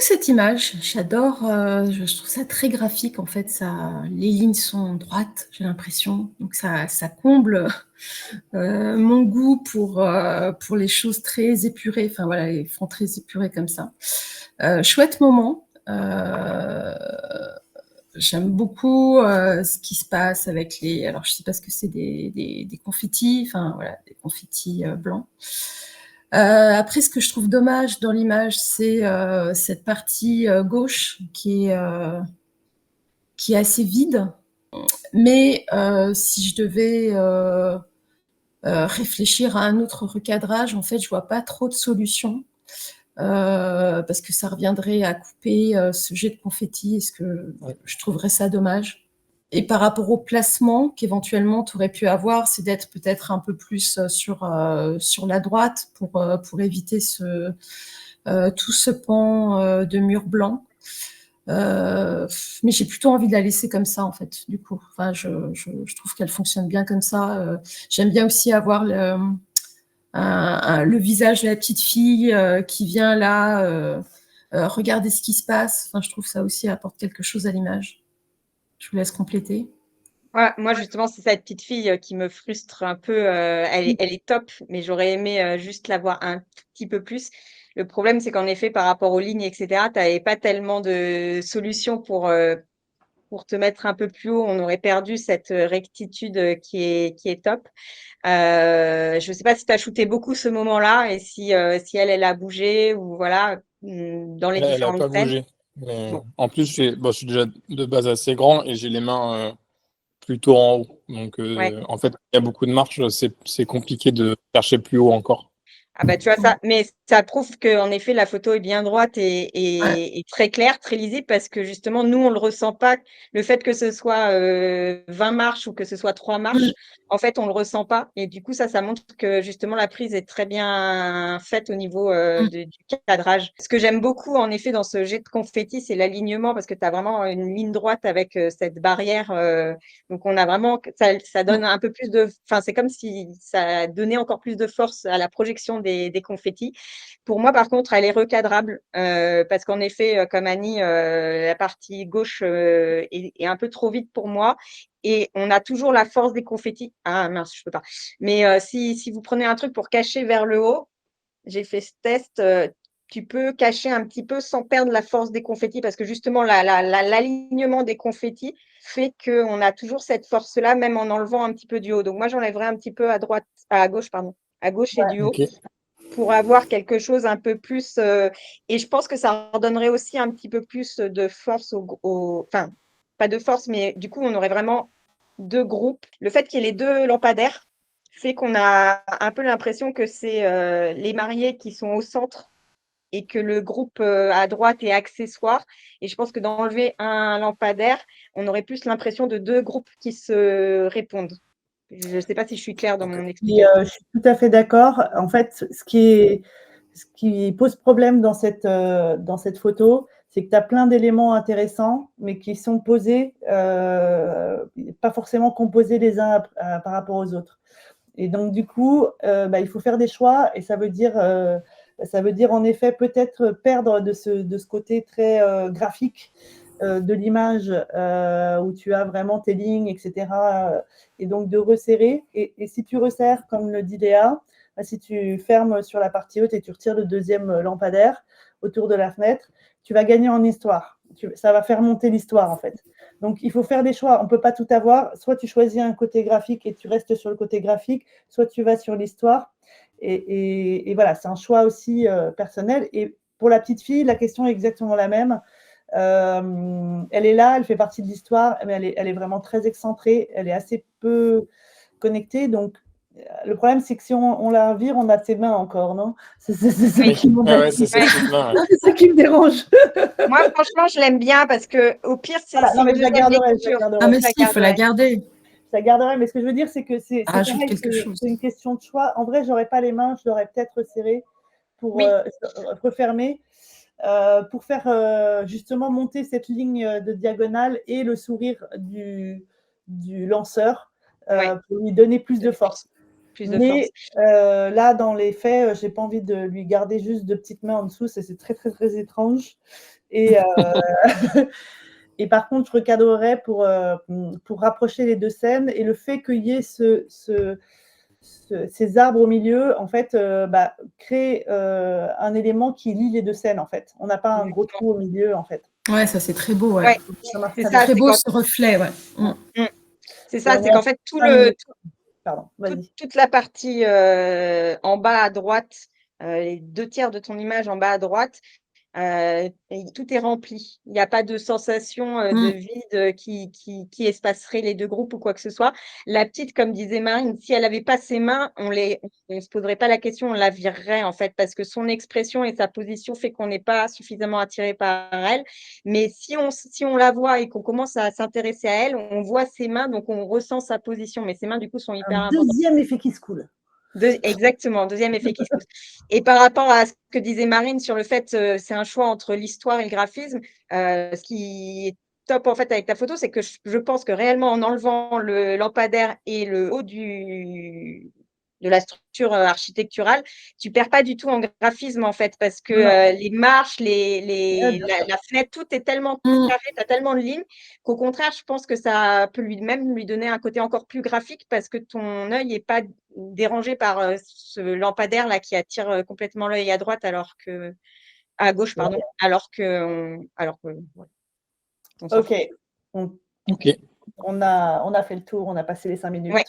cette image. J'adore, je trouve ça très graphique en fait, ça les lignes sont droites, j'ai l'impression, donc ça comble, mon goût pour les choses très épurées, enfin voilà, les fonds très épurés comme ça. Chouette moment, j'aime beaucoup, ce qui se passe avec les alors je sais pas ce que c'est des confettis, enfin voilà, des confettis, blancs. Après, ce que je trouve dommage dans l'image, c'est cette partie gauche qui est assez vide. Mais si je devais réfléchir à un autre recadrage, en fait, je vois pas trop de solutions parce que ça reviendrait à couper ce jet de confetti. Est-ce que je trouverais ça dommage? Et par rapport au placement qu'éventuellement tu aurais pu avoir, c'est d'être peut-être un peu plus sur la droite pour éviter tout ce pan de mur blanc. Mais j'ai plutôt envie de la laisser comme ça en fait. Du coup, enfin, je trouve qu'elle fonctionne bien comme ça. J'aime bien aussi avoir le visage de la petite fille qui vient là regarder ce qui se passe. Enfin, je trouve ça aussi apporte quelque chose à l'image. Je vous laisse compléter. Ouais, moi justement, c'est cette petite fille qui me frustre un peu. Elle est top, mais j'aurais aimé juste la voir un tout petit peu plus. Le problème, c'est qu'en effet, par rapport aux lignes, etc., tu n'avais pas tellement de solutions pour te mettre un peu plus haut. On aurait perdu cette rectitude qui est top. Je ne sais pas si tu as shooté beaucoup ce moment-là et si elle a bougé ou voilà, dans les Elle a différentes pas scènes. bougé. Mais Bon. en plus, je suis déjà de base assez grand et j'ai les mains plutôt en haut. Donc, Ouais. en fait, il y a beaucoup de marches, c'est compliqué de chercher plus haut encore. Ah bah tu vois ça, mais ça prouve que en effet la photo est bien droite Ouais. et très claire, très lisible parce que justement nous on le ressent pas. Le fait que ce soit 20 marches ou que ce soit 3 marches, en fait on le ressent pas et du coup ça montre que justement la prise est très bien faite au niveau du cadrage. Ce que j'aime beaucoup en effet dans ce jet de confetti, c'est l'alignement parce que tu as vraiment une ligne droite avec cette barrière. Donc on a vraiment ça donne un peu plus de, enfin c'est comme si ça donnait encore plus de force à la projection des confettis. Pour moi, par contre, elle est recadrable parce qu'en effet, comme Annie, la partie gauche est un peu trop vite pour moi. Et on a toujours la force des confettis. Ah mince, je peux pas. Mais si vous prenez un truc pour cacher vers le haut, j'ai fait ce test. Tu peux cacher un petit peu sans perdre la force des confettis parce que justement, l'alignement des confettis fait qu'on a toujours cette force-là, même en enlevant un petit peu du haut. Donc moi, j'enlèverais un petit peu à droite, à gauche, pardon, à gauche et du haut Ok. pour avoir quelque chose un peu plus. Et je pense que ça redonnerait aussi un petit peu plus de force enfin, pas de force, mais du coup, on aurait vraiment deux groupes. Le fait qu'il y ait les deux lampadaires fait qu'on a un peu l'impression que c'est les mariés qui sont au centre et que le groupe à droite est accessoire. Et je pense que d'enlever un lampadaire, on aurait plus l'impression de deux groupes qui se répondent. Je ne sais pas si je suis claire dans mon explication. Je suis tout à fait d'accord. En fait, ce qui pose problème dans cette photo, c'est que tu as plein d'éléments intéressants, mais qui sont posés, pas forcément composés les uns par rapport aux autres. Et donc, du coup, il faut faire des choix et ça veut dire en effet peut-être perdre de ce côté très graphique de l'image où tu as vraiment tes lignes, etc. Et donc de resserrer. Et si tu resserres, comme le dit Léa, si tu fermes sur la partie haute et tu retires le deuxième lampadaire autour de la fenêtre, tu vas gagner en histoire. Ça va faire monter l'histoire en fait. Donc il faut faire des choix. On ne peut pas tout avoir. Soit tu choisis un côté graphique et tu restes sur le côté graphique, soit tu vas sur l'histoire. Et voilà, c'est un choix aussi personnel. Et pour la petite fille, la question est exactement la même. Elle est là, elle fait partie de l'histoire, mais elle est vraiment très excentrée, elle est assez peu connectée. Donc, le problème, c'est que si on la vire, on a ses mains encore, non? C'est ça Oui. qui Ah m'embête. ouais, c'est ça qui me... C'est ça qui me dérange. Moi, franchement, je l'aime bien parce que au pire, Voilà. Non, c'est une mais je la deuxième garderai, lecture. Ah, mais Je la si, il faut la garderai. garder. Je la garderai. Mais ce que je veux dire, c'est que c'est Rajoute pareil, quelque chose. c'est une question de choix. En vrai, j'aurais pas les mains, je l'aurais peut-être resserré pour Oui, refermer. Pour faire justement monter cette ligne de diagonale et le sourire du lanceur ouais. pour lui donner plus de force. plus de force. Mais là, dans les faits, j'ai pas envie de lui garder juste 2 petites mains en dessous, ça c'est très, très, très étrange. Et, et par contre, je recadrerais pour rapprocher les 2 scènes. Et le fait qu'il y ait ces arbres au milieu, en fait, crée un élément qui lie les 2 scènes, en fait. On n'a pas un gros trou au milieu, en fait. Ouais, ça c'est très beau. Ouais. Ouais, Ça marche c'est très ça, Très c'est beau quand- ce reflet. Ouais. c'est ça, on c'est est à qu'en fait, 5 minutes. Pardon, vas-y. toute la partie en bas à droite, les 2 tiers de ton image en bas à droite, et tout est rempli. Il n'y a pas de sensation de vide qui espacerait les 2 groupes ou quoi que ce soit. La petite, comme disait Marine, si elle n'avait pas ses mains, on ne se poserait pas la question, on la virerait en fait, parce que son expression et sa position fait qu'on n'est pas suffisamment attiré par elle. Mais si on la voit et qu'on commence à s'intéresser à elle, on voit ses mains, donc on ressent sa position. Mais ses mains, du coup, sont hyper Un importantes. deuxième effet qui se coule. Exactement, deuxième effet qui se pose. Et par rapport à ce que disait Marine sur le fait, c'est un choix entre l'histoire et le graphisme, ce qui est top en fait avec ta photo, c'est que je pense que réellement en enlevant le lampadaire et le haut de la structure architecturale, tu perds pas du tout en graphisme en fait, parce que les marches, la fenêtre, tout est tellement carré, tu as tellement de lignes qu'au contraire, je pense que ça peut lui donner un côté encore plus graphique, parce que ton œil n'est pas dérangé par ce lampadaire là qui attire complètement l'œil à gauche, pardon, alors que ouais, on s'en fout. Ok. Ok. On a fait le tour, on a passé les 5 minutes. Ouais.